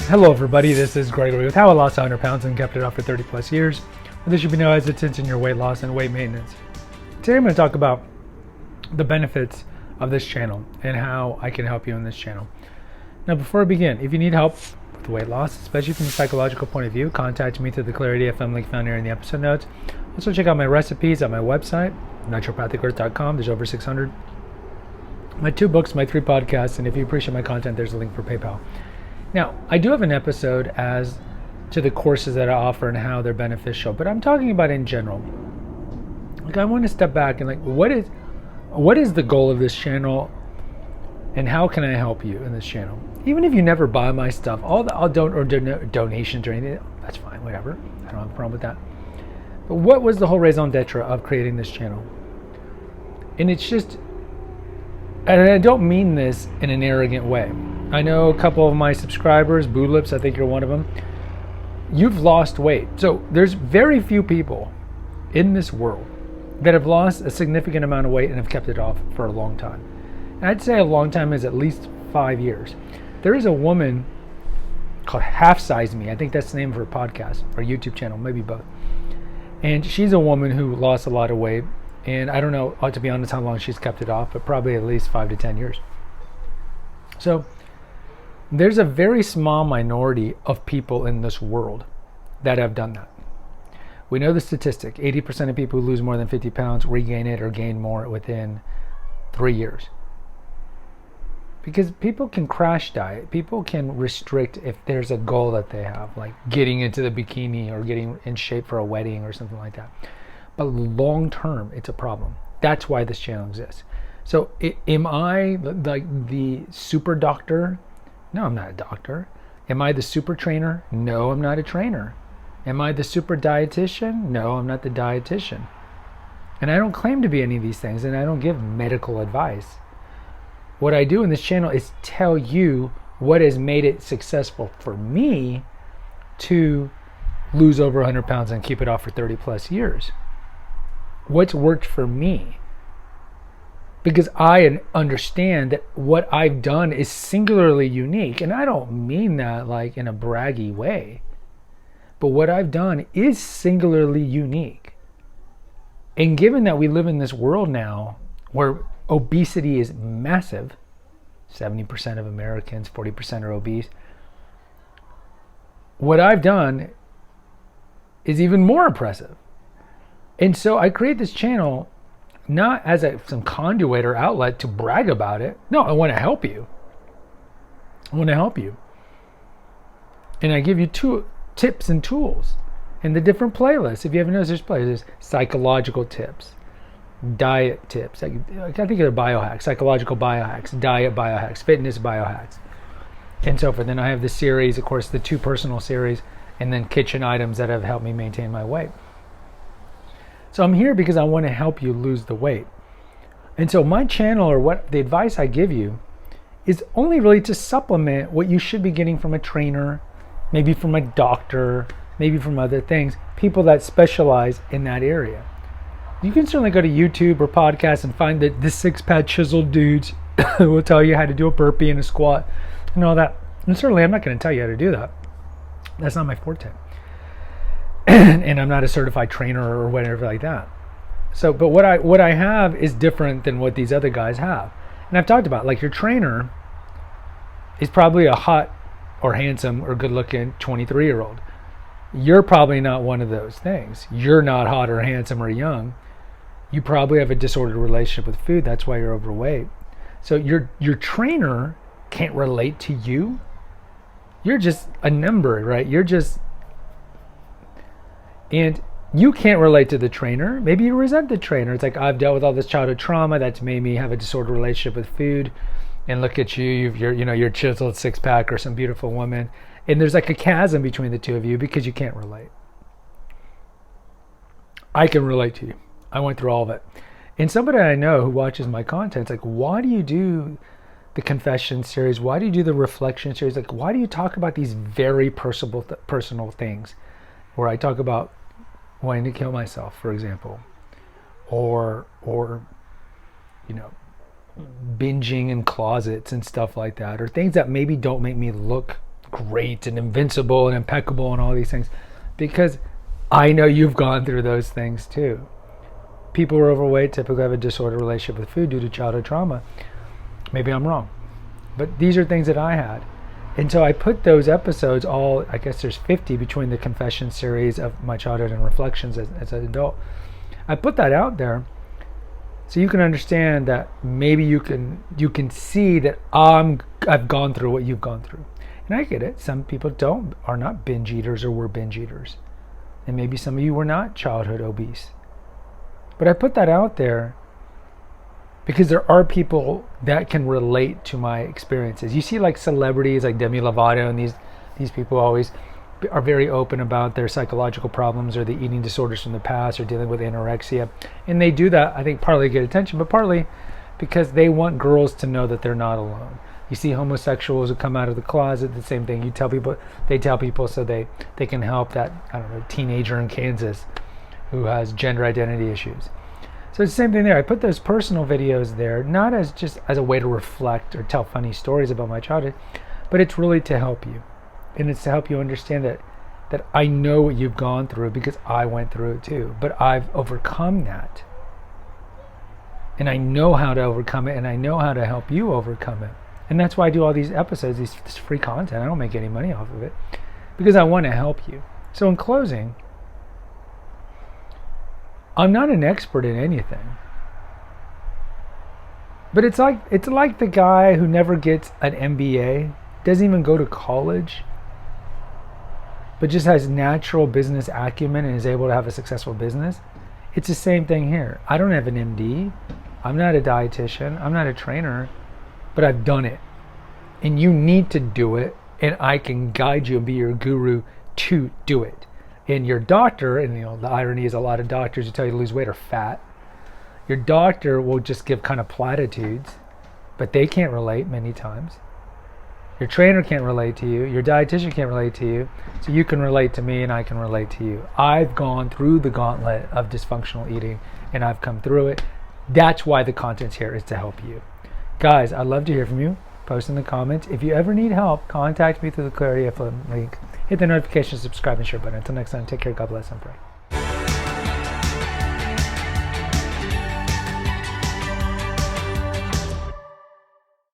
Hello everybody, this is Gregory with How I Lost 100 Pounds and Kept It Off for 30 plus years. There should be no hesitation in your weight loss and weight maintenance. Today I'm going to talk about the benefits of this channel and how I can help you in this channel. Now before I begin, if you need help with weight loss, especially from a psychological point of view, contact me through the Clarity FM link found here in the episode notes. Also check out my recipes at my website, naturopathicearth.com. There's over 600. My 2 books, my 3 podcasts, and if you appreciate my content, there's a link for PayPal. Now, I do have an episode as to the courses that I offer and how they're beneficial, but I'm talking about in general. Like, I want to step back and what is the goal of this channel, and how can I help you in this channel? Even if you never buy my stuff, donations or anything, that's fine, whatever. I don't have a problem with that. But what was the whole raison d'etre of creating this channel? And it's just, and I don't mean this in an arrogant way. I know a couple of my subscribers, Boolips, I think you're one of them, you've lost weight. So there's very few people in this world that have lost a significant amount of weight and have kept it off for a long time. And I'd say a long time is at least 5 years. There is a woman called Half Size Me. I think that's the name of her podcast or YouTube channel, maybe both. And she's a woman who lost a lot of weight. And I don't know, to be honest, how long she's kept it off, but probably at least 5 to 10 years. So there's a very small minority of people in this world that have done that. We know the statistic, 80% of people who lose more than 50 pounds regain it or gain more within 3 years. Because people can crash diet, people can restrict if there's a goal that they have, like getting into the bikini or getting in shape for a wedding or something like that. But long term, it's a problem. That's why this channel exists. So am I like the super doctor? No, I'm not a doctor. Am I the super trainer? No, I'm not a trainer. Am I the super dietitian? No, I'm not the dietitian. And I don't claim to be any of these things, and I don't give medical advice. What I do in this channel is tell you what has made it successful for me to lose over 100 pounds and keep it off for 30 plus years. What's worked for me? Because I understand that what I've done is singularly unique. And I don't mean that like in a braggy way. But what I've done is singularly unique. And given that we live in this world now where obesity is massive, 70% of Americans, 40% are obese, what I've done is even more impressive. And so I create this channel not as some conduit or outlet to brag about it. No, I want to help you. I want to help you. And I give you 2 tips and tools in the different playlists. If you haven't noticed, there's playlists, psychological tips, diet tips. I think they're biohacks, psychological biohacks, diet biohacks, fitness biohacks, and so forth. Then I have the series, of course, the 2 personal series, and then kitchen items that have helped me maintain my weight. So I'm here because I want to help you lose the weight. And so my channel, or what the advice I give you, is only really to supplement what you should be getting from a trainer, maybe from a doctor, maybe from other things, people that specialize in that area. You can certainly go to YouTube or podcasts and find the 6-pack chiseled dudes who will tell you how to do a burpee and a squat and all that. And certainly I'm not going to tell you how to do that. That's not my forte. And I'm not a certified trainer or whatever like that. So, but what I have is different than what these other guys have. And I've talked about, like, your trainer is probably a hot or handsome or good-looking 23-year-old. You're probably not one of those things. You're not hot or handsome or young. You probably have a disordered relationship with food. That's why you're overweight. So your trainer can't relate to you. You're just a number, right? And you can't relate to the trainer. Maybe you resent the trainer. It's like, I've dealt with all this childhood trauma that's made me have a disordered relationship with food. And look at you, you're chiseled 6-pack or some beautiful woman. And there's like a chasm between the two of you because you can't relate. I can relate to you. I went through all of it. And somebody I know who watches my content, it's like, why do you do the confession series? Why do you do the reflection series? Like, why do you talk about these very personal things? Where I talk about wanting to kill myself, for example, or binging in closets and stuff like that, or things that maybe don't make me look great and invincible and impeccable and all these things, because I know you've gone through those things too. People who are overweight typically have a disordered relationship with food due to childhood trauma. Maybe I'm wrong, but these are things that I had. And so I put those episodes all, I guess there's 50 between the confession series of my childhood and reflections as an adult. I put that out there so you can understand that maybe you can see that I've gone through what you've gone through. And I get it. Some people are not binge eaters or were binge eaters. And maybe some of you were not childhood obese. But I put that out there because there are people that can relate to my experiences. You see like celebrities like Demi Lovato and these people always are very open about their psychological problems or the eating disorders from the past or dealing with anorexia. And they do that, I think, partly to get attention, but partly because they want girls to know that they're not alone. You see homosexuals who come out of the closet, the same thing. They tell people so they can help that, I don't know, teenager in Kansas who has gender identity issues. So it's the same thing there. I put those personal videos there, not as just as a way to reflect or tell funny stories about my childhood, but it's really to help you. And it's to help you understand that I know what you've gone through because I went through it too. But I've overcome that. And I know how to overcome it, and I know how to help you overcome it. And that's why I do all these episodes, this free content. I don't make any money off of it because I want to help you. So in closing, I'm not an expert in anything. But it's like the guy who never gets an MBA, doesn't even go to college, but just has natural business acumen and is able to have a successful business. It's the same thing here. I don't have an MD. I'm not a dietitian. I'm not a trainer, but I've done it. And you need to do it, and I can guide you and be your guru to do it. And your doctor, and the irony is a lot of doctors who tell you to lose weight are fat. Your doctor will just give kind of platitudes, but they can't relate many times. Your trainer can't relate to you. Your dietitian can't relate to you. So you can relate to me and I can relate to you. I've gone through the gauntlet of dysfunctional eating and I've come through it. That's why the content's here, is to help you. Guys, I'd love to hear from you. Post in the comments. If you ever need help, contact me through the Clarity FM link. Hit the notification, subscribe, and share button. Until next time, take care, God bless, and pray.